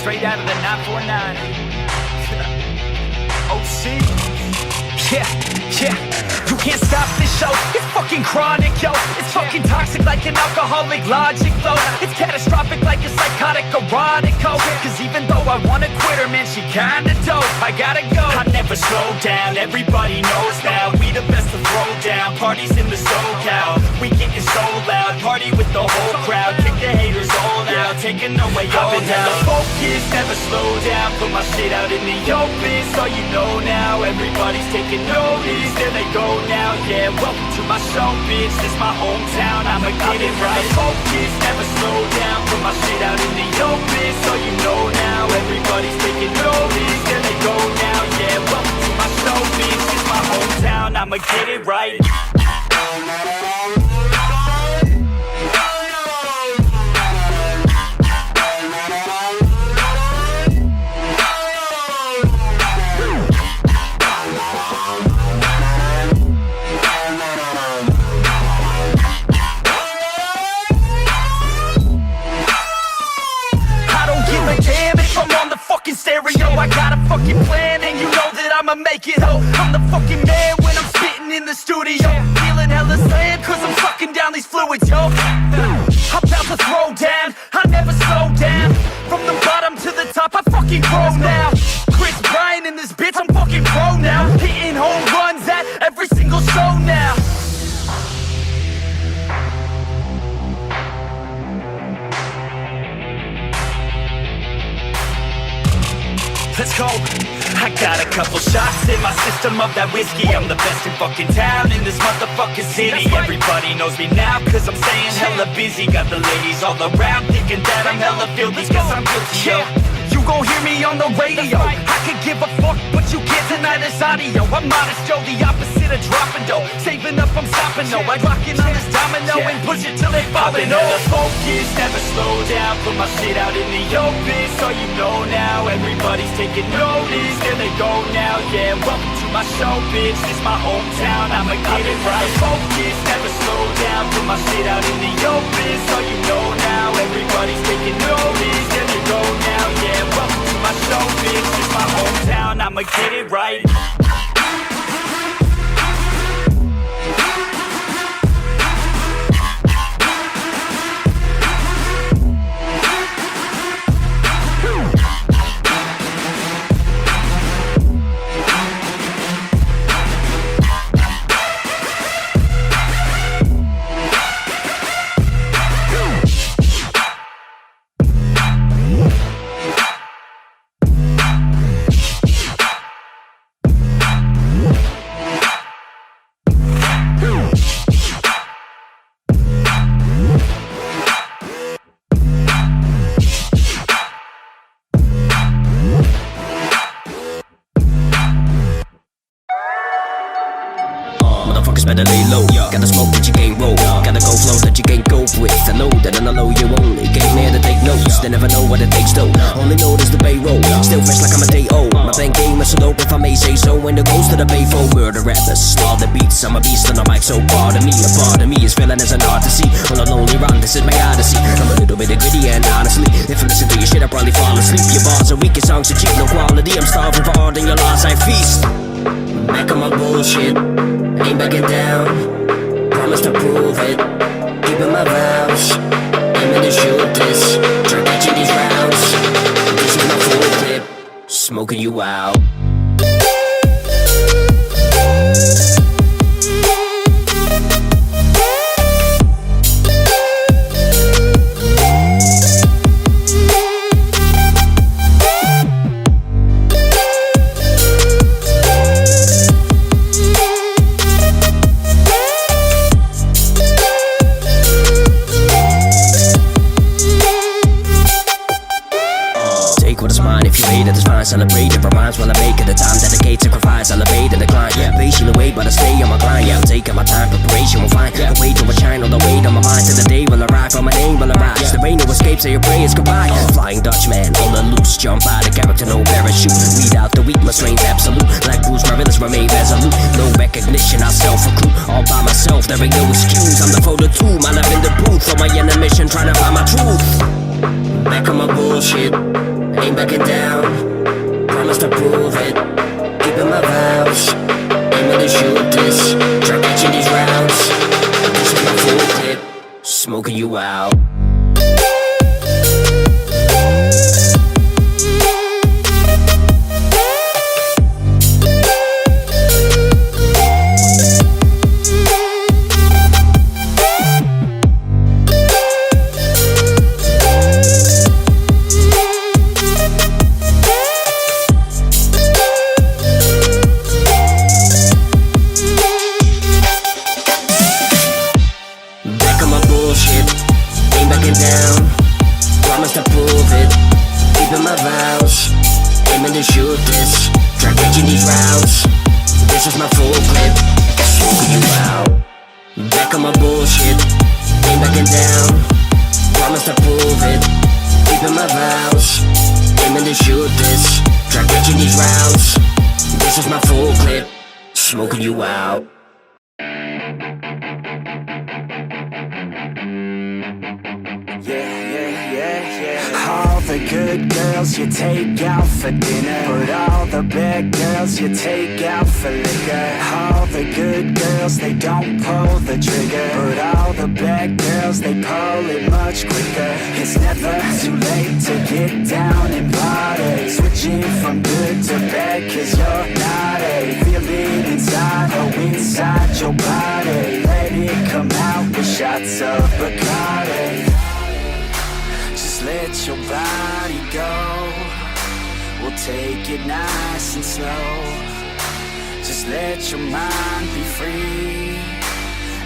straight out of the 949. OC. Yeah. You can't stop this show, it's fucking chronic, yo. It's fucking toxic like an alcoholic logic flow. It's catastrophic like a psychotic erotico. Cause even though I wanna quit her, man, she kinda dope. I gotta go. I never slow down, everybody knows now. We the best to throw down, parties in the SoCal. We getting so loud, party with the whole crowd. Kick the haters all out, taking away all doubt. I've been hella focused, never slow down. Put my shit out in the open, so you know now. Everybody's taking notice, there they go now. Yeah, welcome to my show, bitch. This my hometown, I'ma get it right. Focus, never slow down. Put my shit out in the open, so you know now. Everybody's taking notice, there they go now. Yeah, welcome to my show, bitch. This my hometown, I'ma get it right. Stereo, I got a fucking plan and you know that I'ma make it, ho. I'm the fucking man when I'm spitting in the studio. Feeling hella slam cause I'm sucking down these fluids, yo. I'm about to throw down, I never slow down. From the bottom to the top, I fucking grow now. Chris Bryan in this bitch, I'm fucking pro now. Hitting home runs at every single show now. Let's go. I got a couple shots in my system of that whiskey. I'm the best in fucking town in this motherfucking city. Everybody knows me now cause I'm staying hella busy. Got the ladies all around thinking that I'm hella filthy cause I'm guilty, yo. You gon' hear me on the radio. I could give a fuck but you can't deny this audio. I'm modest, yo, the opposite of dropping dough. Saving up, I'm stopping, no. I rockin' on this domino and push it till they fallin', no. Focus, never slow down. Put my shit out in the open, so you know now. Everybody's taking notice, there they go now. Yeah, welcome to my show, bitch. This my hometown, I'ma get it right. Focus, never slow down. Put my shit out in the open, so you know now. Everybody's taking notice, there they go now. Yeah, welcome to my show, bitch. This my hometown, I'ma get it right. Better lay low, gotta smoke that you can't roll. Gotta go flows that you can't cope with. I know that on the low you only came here to take notes. They never know what it takes though, only know this the payroll. Still fresh like I'm a day old. My bank game is so dope if I may say so. When it goes to the payphone, we're the rappers, all the beats. I'm a beast on the mic, so part of me is feeling as an art to see. On a lonely run, this is my odyssey. I'm a little bit of gritty and honestly, if I listen to your shit I probably fall asleep. Your bars are weak, your songs are cheap, no quality. I'm starving for art and your loss I feast. Back on my bullshit, ain't backing down. Promise to prove it, keeping my vows. Aiming to shoot this, try catching these rounds. This is my full clip, smoking you out. Celebrate it, rhymes while I make it. The time dedicate, sacrifice, elevate and decline. Yeah, patiently wait, but I stay on my grind. Yeah, I'm taking my time, preparation will find. The way to a shine, all the weight on my mind. Till the day will arrive, for my name will arise. The rain no escape, so your prayers goodbye. Flying Dutchman, all the loose, jump out of character, no parachute. Weed out the weak, my strains absolute. Like Bruce Marillis, remain resolute. No recognition, I self-recruit. All by myself, there ain't no excuse. I'm the photo too, man, I'm in the booth. On my inner mission, trying to find my truth. Back on my bullshit, ain't backing down. Promise to prove it, keeping my vows. Aiming to shoot this, try catching these rounds. This is my full clip, smoking you out. Smoking you out. All the good girls you take out for dinner, but all the bad girls you take out for liquor. All the good girls, they don't pull the trigger, but all the bad girls, they pull it much quicker. It's never too late to get down and party, switching from good to bad, cause you're naughty. Feel it inside, oh inside your body. Let it come out with shots of Bacardi. Just let your body go. We'll take it nice and slow. Just let your mind be free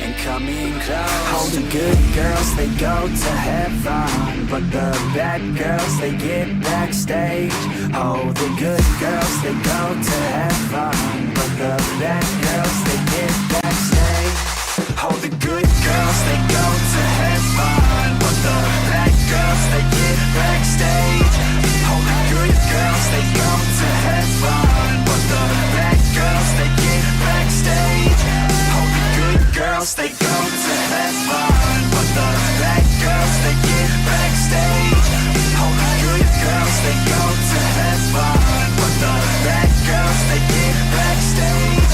and come in close. All the good girls, they go to heaven, but the bad girls, they get backstage. Oh, the good girls, they go to heaven, but the bad girls, they get backstage. Oh, the good girls, they go to heaven, but the bad girls, they get backstage. Oh, the good girls, they go to heaven, but the bad girls, they get backstage. Oh, the good girls, they go to heaven, but the bad girls, they get backstage. Oh, the good girls, they go to heaven, but the bad girls, they get backstage.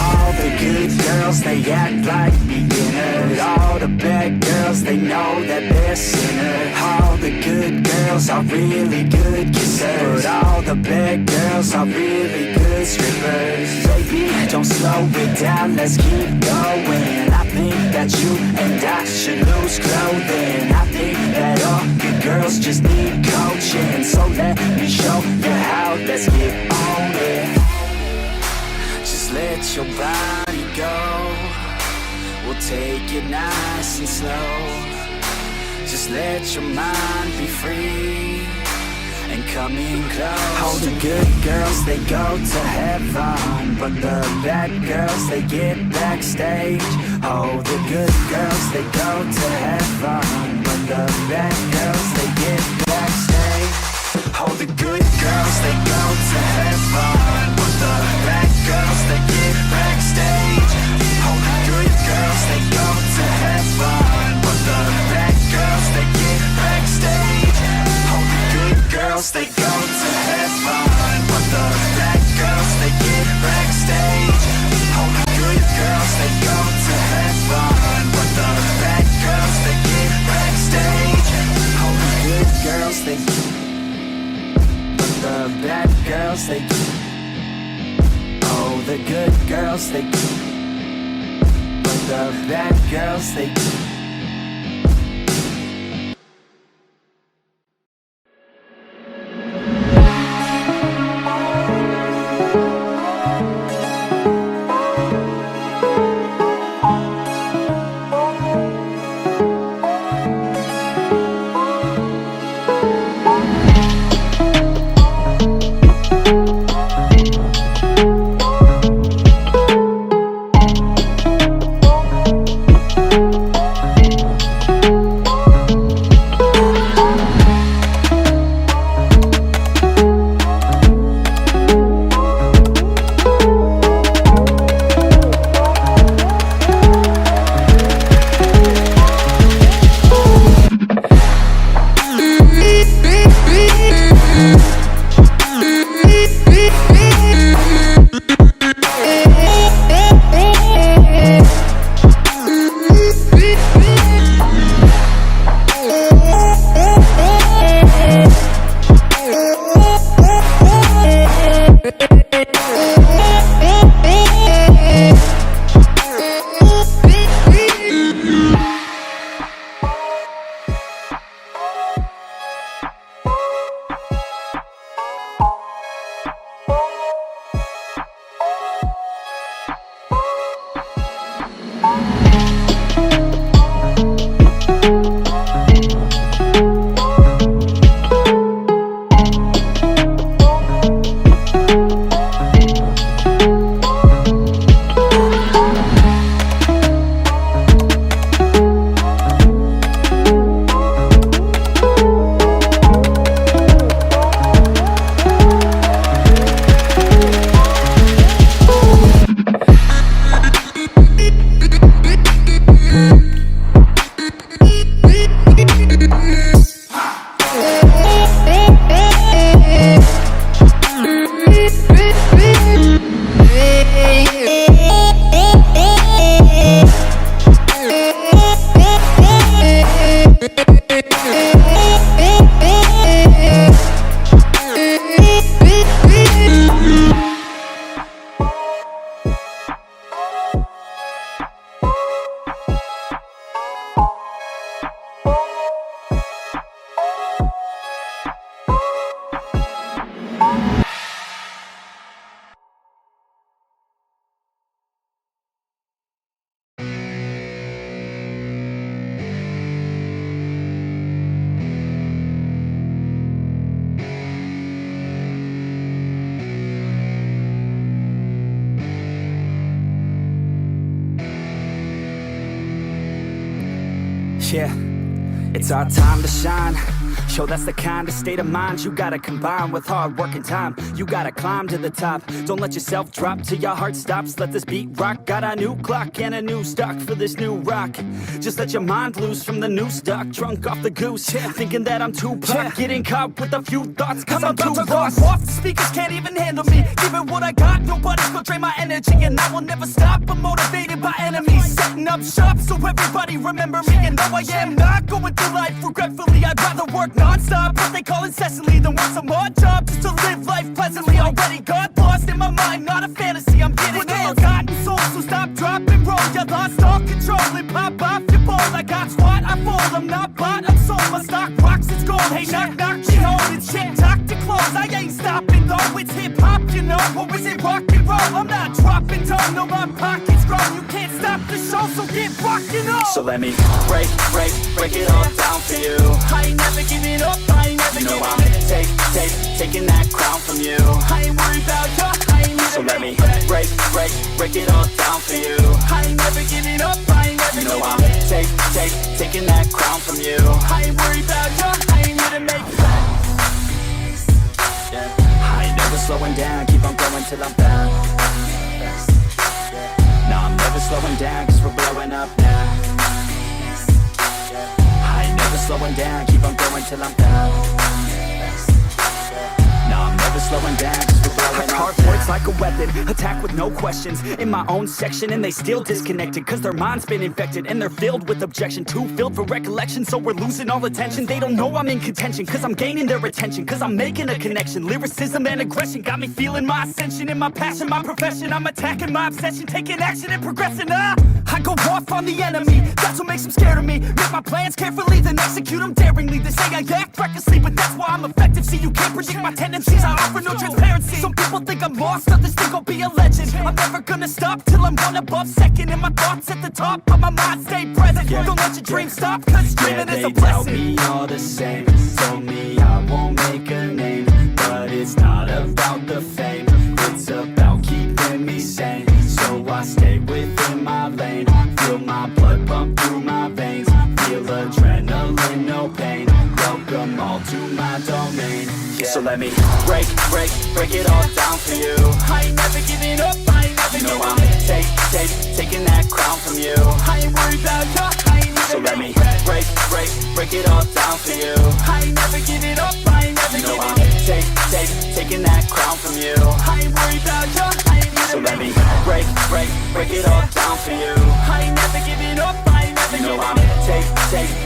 All the good girls, they act like beginners. All the bad girls, they know that they're sinners. All the good girls are really good kissers, but all the bad girls are really good strippers. Baby, don't slow it down, let's keep going. I think that you and I should lose clothing. I think that all good girls just need coaching. So let me show you how, let's get on it. Just let your body go. We'll take it nice and slow. Just let your mind be free and come in close. All the good girls, they go to heaven, but the bad girls, they get backstage. Oh, the good girls, they go to heaven, but the bad girls, they get backstage. Oh, the good girls, they go to heaven, but the bad girls, they get backstage. Oh, the good girls, they go to heaven, but the bad girls, they get backstage. Oh, the good girls, they go to heaven, but the bad girls, they get backstage. Oh, the good girls, they go to heaven, but the bad girls, they get backstage. Oh, the good girls, they but the bad girls, they oh, the good girls, they but the bad girls, they Yeah, it's our time to shine. Yo, that's the kind of state of mind you gotta combine with hard work and time. You gotta climb to the top. Don't let yourself drop till your heart stops. Let this beat rock. Got a new clock and a new stock for this new rock. Just let your mind loose from the new stock. Drunk off the goose, yeah, thinking that I'm too pop. Getting caught with a few thoughts cause I'm too lost. Off, the speakers can't even handle me. Giving what I got, nobody's gonna drain my energy. And I will never stop, I'm motivated by enemies. Setting up shop so everybody remember me. And though I am not going through life regretfully, I'd rather work non-stop, what they call incessantly, than work some odd job just to live life pleasantly. Already got lost in my mind, not a fantasy, I'm getting with ill-gotten souls. So stop, drop, and roll. You lost all control and pop off your ball. I got squat, I fold, I'm not bought, I'm sold. My stock rocks, it's gold. Hey, knock, knock, she holding shit, talk to close. I ain't stopping though, it's hip-hop, you know. Or is it rock and roll? I'm not dropping down, no, my pocket's grown. You can't stop the show, so get rockin' on. So let me break it all down for you. I ain't never giving up, I ain't never giving up. Taking that crown from you. I ain't worried about you, I ain't never. So let me break it all down for you. I ain't never giving up, I ain't never giving up. Taking that crown from you. I ain't worried about you, I ain't here to make friends. Yeah. I ain't never slowing down, keep on going till I'm found. No, I'm never slowing down cause we're blowing up now. I ain't never slowing down, keep on going till I'm down. No, I'm never slowing down cause we're blowing up. Hard words like a weapon, attack with no questions. In my own section and they still disconnected cause their mind's been infected and they're filled with objection. Too filled for recollection so we're losing all attention. They don't know I'm in contention cause I'm gaining their attention. Cause I'm making a connection. Lyricism and aggression got me feeling my ascension. In my passion, my profession, I'm attacking my obsession. Taking action and progressing. I go off on the enemy, that's what makes them scared of me. Make my plans carefully, then execute them daringly. They say I act recklessly, but that's why I'm effective. See, you can't predict my tendencies, I offer no transparency. Some people think I'm lost, others think I'll be a legend. I'm never gonna stop till I'm one above second. And my thoughts at the top, but my mind stay present. Don't let your dreams stop, cause dreaming is a blessing. They tell me all the same, told me I won't make a name. But it's not about the fame, it's about keeping me sane. So I stay within my lane, feel my blood pump through my veins. Feel adrenaline, no pain, welcome all to my domain. Yeah. So let me break it all down for you. I ain't never giving up, I ain't never giving up. Taking that crown from you. I ain't worried about you, I ain't never. So let me break it all down for you. I ain't never giving up, I ain't never giving up. Taking that crown from you. I ain't worried about you, I ain't never. So let me break it all down for you. I ain't never giving up, I ain't never giving up.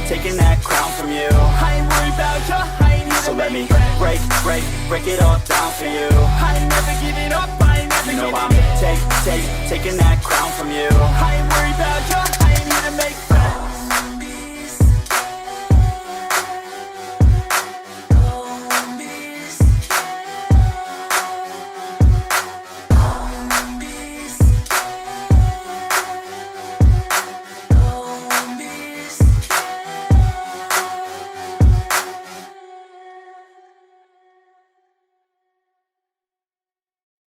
Taking that crown from you. I ain't worried about you, I ain't never. So let me break it all down for you. I ain't never giving up, I ain't never giving up. Taking that crown from you.